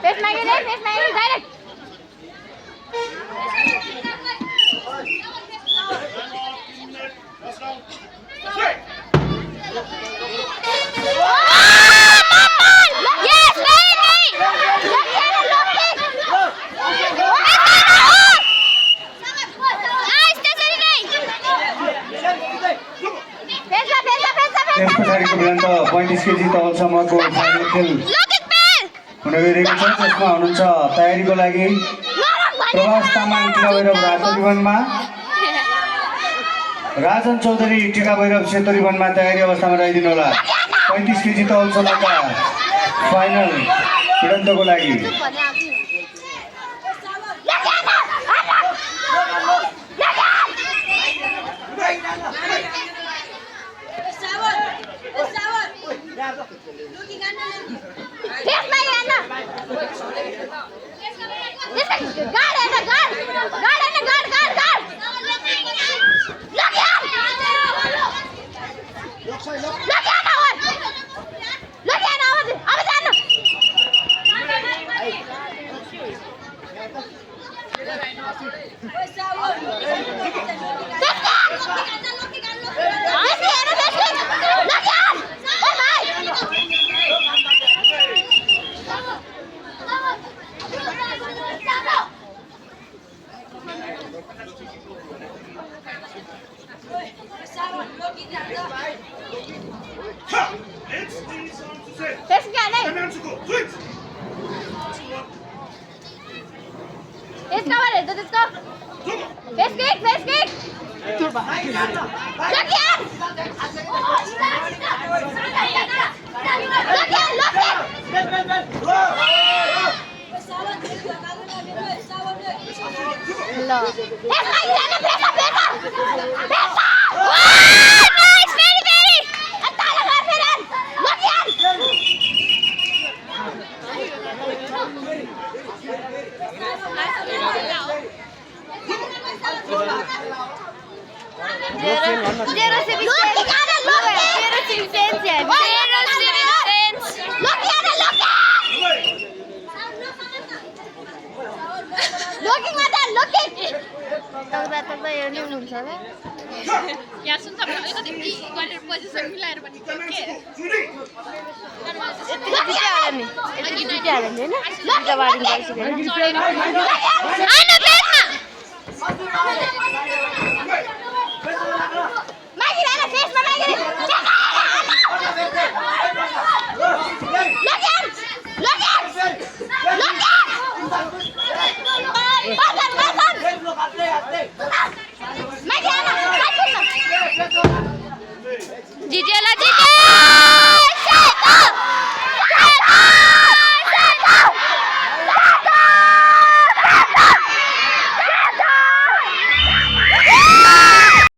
Face मागे direct. Yes, त्यस पछाडिको भिडन्त 35 केजी तौलसम्मको फाइनल खेल हुन गइरहेको छ। त्यसमा हुनुहुन्छ तयारीको लागि प्रभास तामाङ टिका भैरव रातोरीवनमा, राजन चौधरी टिका भैरव सेतोरीवनमा तयारी अवस्थामा रहिदिनु होला। 35 केजी तौलसम्मका फाइनल भिडन्तको लागि जीतेला जीते